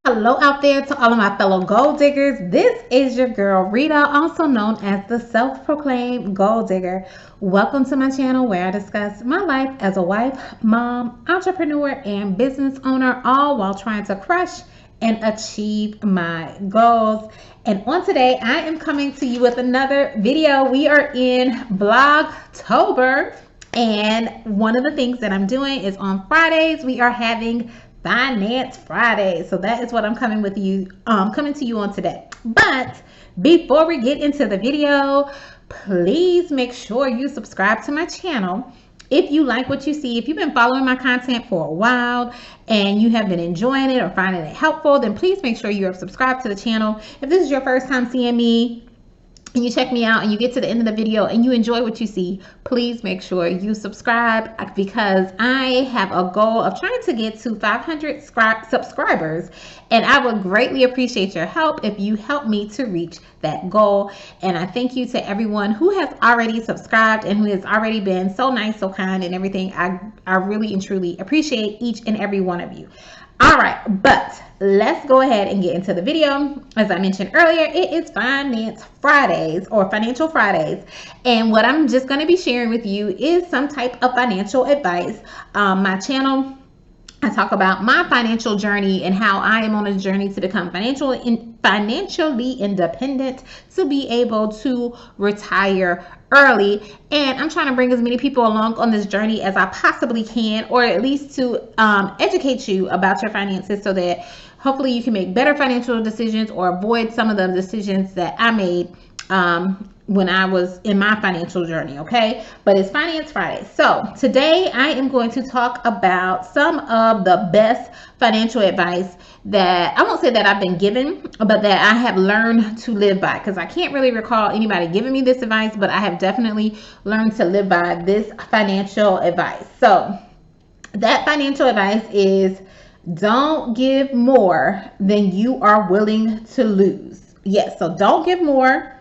Hello out there to all of my fellow gold diggers. This is your girl Rita, also known as the self-proclaimed gold digger. Welcome to my channel where I discuss my life as a wife, mom, entrepreneur, and business owner, all while trying to crush and achieve my goals. And on today, I am coming to you with another video. We are in Vlogtober, and one of the things that I'm doing is on Fridays we are having Finance Friday. So that is what I'm coming to you on today. But before we get into the video, please make sure you subscribe to my channel. If you like what you see, if you've been following my content for a while and you have been enjoying it or finding it helpful, then please make sure you are subscribed to the channel. If this is your first time seeing me, and you check me out and you get to the end of the video and you enjoy what you see, please make sure you subscribe, because I have a goal of trying to get to 500 subscribers, and I would greatly appreciate your help if you help me to reach that goal. And I thank you to everyone who has already subscribed and who has already been so nice, so kind, and everything. I really and truly appreciate each and every one of you. All right, but let's go ahead and get into the video. As I mentioned earlier, it is Finance Fridays or Financial Fridays. And what I'm just going to be sharing with you is some type of financial advice. My channel, I talk about my financial journey and how I am on a journey to become financially independent, to be able to retire early. And I'm trying to bring as many people along on this journey as I possibly can, or at least to educate you about your finances so that hopefully you can make better financial decisions or avoid some of the decisions that I made when I was in my financial journey. Okay, but it's Finance Friday. So today I am going to talk about some of the best financial advice that I won't say that I've been given, but that I have learned to live by, because I can't really recall anybody giving me this advice, but I have definitely learned to live by this financial advice. So that financial advice is: don't give more than you are willing to lose. Yes, so don't give more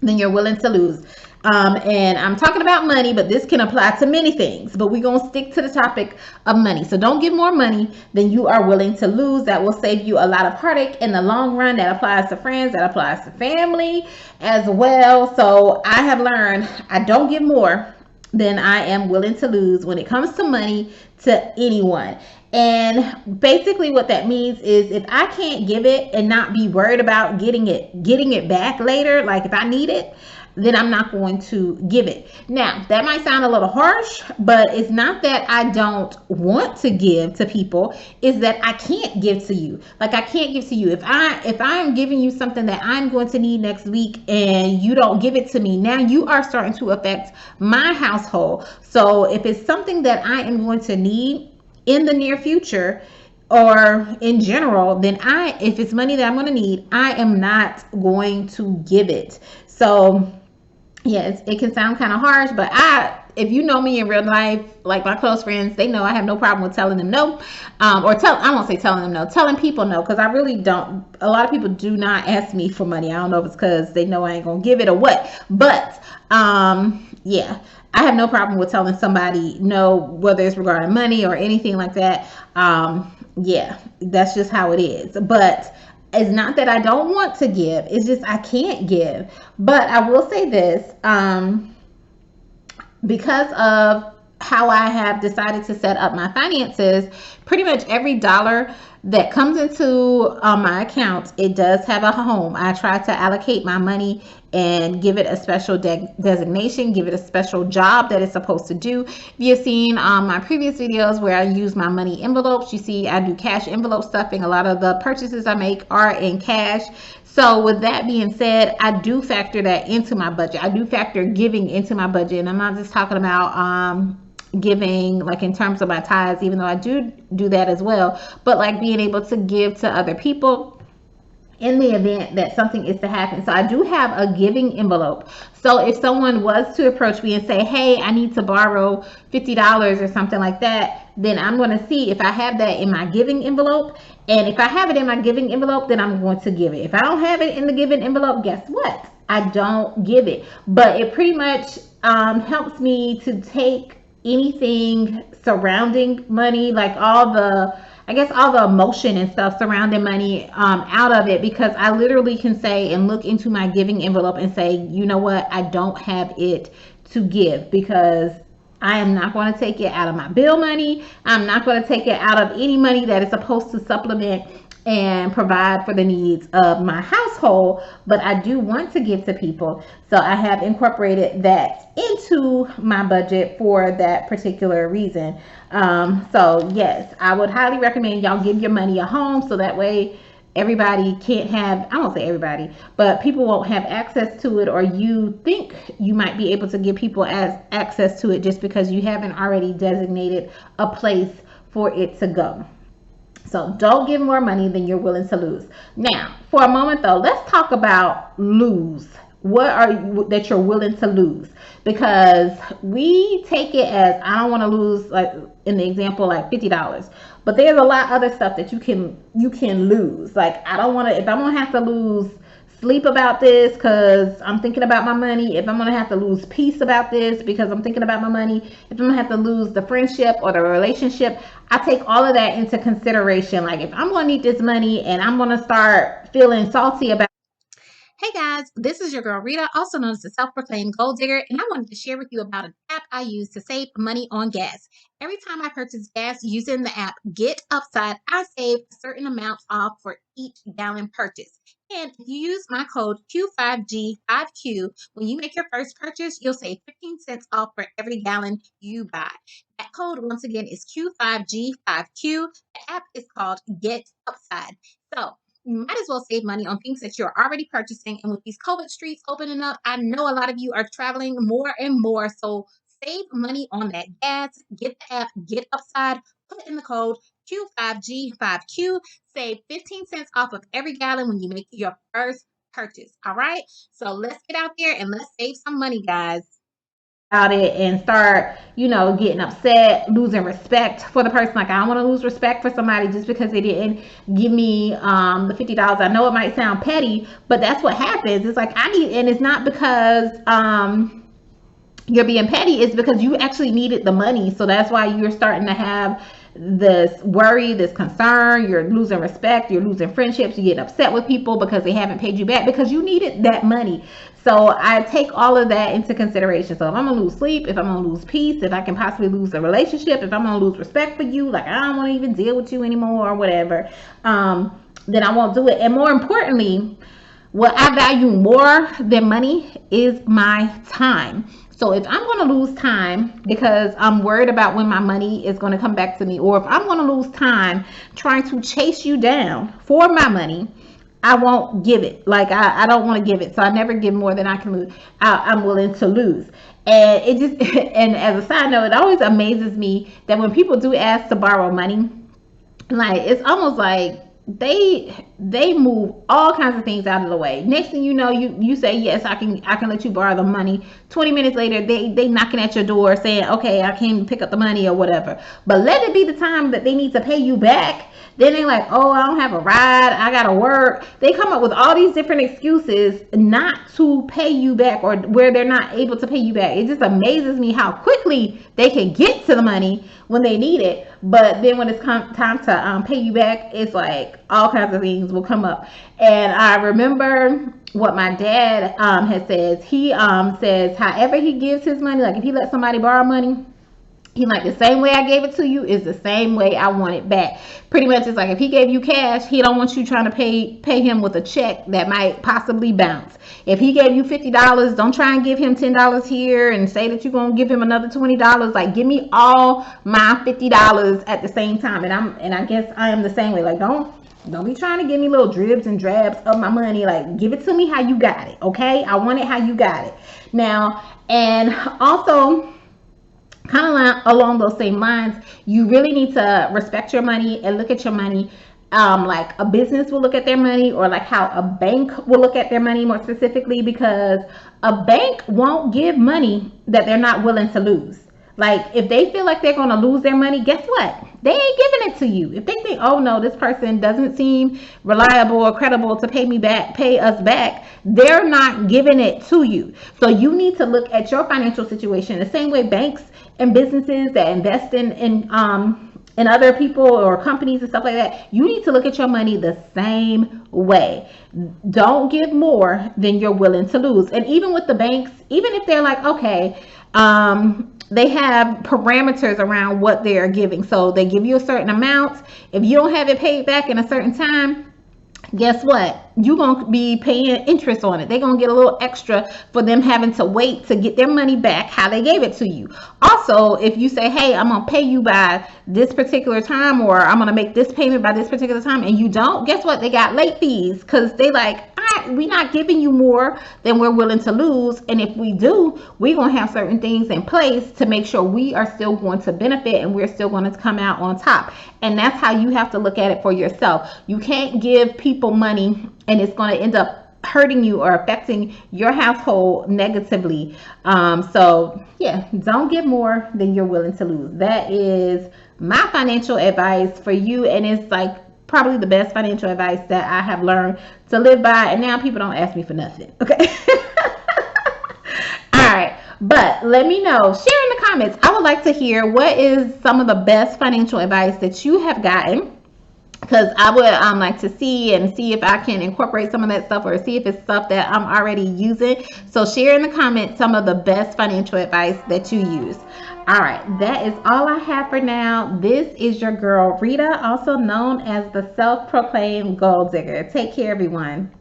than you're willing to lose. And I'm talking about money, but this can apply to many things, but we're going to stick to the topic of money. So don't give more money than you are willing to lose. That will save you a lot of heartache in the long run. That applies to friends, that applies to family as well. So I have learned I don't give more than I am willing to lose when it comes to money to anyone. And basically what that means is, if I can't give it and not be worried about getting it back later, like if I need it, then I'm not going to give it. Now, that might sound a little harsh, but it's not that I don't want to give to people, it's that I can't give to you. Like, I can't give to you. If I'm giving you something that I'm going to need next week and you don't give it to me, now you are starting to affect my household. So if it's something that I am going to need in the near future or in general, then if it's money that I'm going to need, I am not going to give it. So yes, it can sound kind of harsh, but if you know me in real life, like my close friends, they know I have no problem with telling them no, I won't say telling them no, telling people no, because I really don't. A lot of people do not ask me for money. I don't know if it's because they know I ain't gonna give it or what, but yeah, I have no problem with telling somebody no, whether it's regarding money or anything like that. Yeah, that's just how it is. But it's not that I don't want to give, it's just I can't give. But I will say this, because of how I have decided to set up my finances, pretty much every dollar that comes into my account, it does have a home. I try to allocate my money and give it a special designation, give it a special job that it's supposed to do. If you've seen my previous videos where I use my money envelopes, you see I do cash envelope stuffing. A lot of the purchases I make are in cash. So with that being said, I do factor that into my budget. I do factor giving into my budget, and I'm not just talking about giving like in terms of my tithes, even though I do that as well, but like being able to give to other people in the event that something is to happen. So I do have a giving envelope. So if someone was to approach me and say, hey, I need to borrow $50 or something like that, then I'm going to see if I have that in my giving envelope. And if I have it in my giving envelope, then I'm going to give it. If I don't have it in the giving envelope, guess what? I don't give it. But it pretty much helps me to take anything surrounding money, like all the I guess all the emotion and stuff surrounding money out of it, because I literally can say and look into my giving envelope and say, you know what, I don't have it to give, because I am not going to take it out of my bill money. I'm not going to take it out of any money that is supposed to supplement and provide for the needs of my household, but I do want to give to people. So I have incorporated that into my budget for that particular reason. So yes, I would highly recommend y'all give your money a home, so that way everybody can't have, I won't say everybody, but people won't have access to it, or you think you might be able to give people as access to it just because you haven't already designated a place for it to go. So don't give more money than you're willing to lose. Now, for a moment though, let's talk about lose. What are you that you're willing to lose? Because we take it as, I don't want to lose, like in the example, like $50. But there's a lot of other stuff that you can lose. Like, I don't want to, if I'm gonna have to lose sleep about this because I'm thinking about my money, if I'm gonna have to lose peace about this because I'm thinking about my money, if I'm gonna have to lose the friendship or the relationship, I take all of that into consideration. Like, if I'm gonna need this money and I'm gonna start feeling salty about. Hey guys, this is your girl Rita, also known as the self-proclaimed gold digger, and I wanted to share with you about an app I use to save money on gas. Every time I purchase gas using the app Get Upside, I save a certain amount off for each gallon purchase. And if you use my code Q5G5Q, when you make your first purchase, you'll save 15 cents off for every gallon you buy. That code, once again, is Q5G5Q. The app is called Get Upside. So, you might as well save money on things that you're already purchasing. And with these COVID streets opening up, I know a lot of you are traveling more and more. So save money on that gas. Get the app, Get Upside, put in the code Q5G5Q, save 15 cents off of every gallon when you make your first purchase. All right. So let's get out there and let's save some money, guys. About it and start, getting upset, losing respect for the person. Like, I don't want to lose respect for somebody just because they didn't give me the $50. I know it might sound petty, but that's what happens. It's like, I need, and it's not because you're being petty, it's because you actually needed the money. So that's why you're starting to have this worry, this concern. You're losing respect, you're losing friendships, you get upset with people because they haven't paid you back because you needed that money. So I take all of that into consideration. So if I'm gonna lose sleep, if I'm gonna lose peace, if I can possibly lose the relationship, if I'm gonna lose respect for you, like I don't want to even deal with you anymore or whatever, then I won't do it. And more importantly, what I value more than money is my time. So if I'm going to lose time because I'm worried about when my money is going to come back to me, or if I'm going to lose time trying to chase you down for my money, I won't give it. Like, I don't want to give it. So I never give more than I can lose. I'm willing to lose. And it just, and as a side note, it always amazes me that when people do ask to borrow money, like, it's almost like they move all kinds of things out of the way. Next thing you know, you say, yes, I can let you borrow the money. 20 minutes later, they knocking at your door saying, okay, I came to pick up the money or whatever. But let it be the time that they need to pay you back. Then they like, oh, I don't have a ride, I gotta work. They come up with all these different excuses not to pay you back, or where they're not able to pay you back. It just amazes me how quickly they can get to the money when they need it, but then when it's time to pay you back, it's like all kinds of things will come up. And I remember what my dad has said. He says however he gives his money, like if he lets somebody borrow money, he like, the same way I gave it to you is the same way I want it back. Pretty much, it's like if he gave you cash, he don't want you trying to pay him with a check that might possibly bounce. If he gave you $50, don't try and give him $10 here and say that you're gonna give him another $20. Like, give me all my $50 at the same time. And I guess I am the same way. Like, don't be trying to give me little dribs and drabs of my money. Like, give it to me how you got it, okay? I want it how you got it. Now, and also, kind of along those same lines, you really need to respect your money and look at your money like a business will look at their money, or like how a bank will look at their money more specifically, because a bank won't give money that they're not willing to lose. Like, if they feel like they're going to lose their money, guess what? They ain't giving it to you. If they think, oh no, this person doesn't seem reliable or credible to pay us back, they're not giving it to you. So you need to look at your financial situation the same way banks and businesses that invest and other people or companies and stuff like that, you need to look at your money the same way. Don't give more than you're willing to lose. And even with the banks, even if they're like, okay, they have parameters around what they're giving. So they give you a certain amount. If you don't have it paid back in a certain time, guess what? You're going to be paying interest on it. They're going to get a little extra for them having to wait to get their money back how they gave it to you. Also, if you say, hey, I'm going to pay you by this particular time, or I'm going to make this payment by this particular time, and you don't, guess what? They got late fees, because they like, we're not giving you more than we're willing to lose. And if we do, we're going to have certain things in place to make sure we are still going to benefit and we're still going to come out on top. And that's how you have to look at it for yourself. You can't give people money and it's going to end up hurting you or affecting your household negatively. So yeah, don't give more than you're willing to lose. That is my financial advice for you, and it's like probably the best financial advice that I have learned to live by, and now people don't ask me for nothing. Okay. All right, but let me know, share in the comments. I would like to hear what is some of the best financial advice that you have gotten, because I would like to see if I can incorporate some of that stuff, or see if it's stuff that I'm already using. So share in the comments some of the best financial advice that you use. All right, that is all I have for now. This is your girl Rita, also known as the self-proclaimed gold digger. Take care, everyone.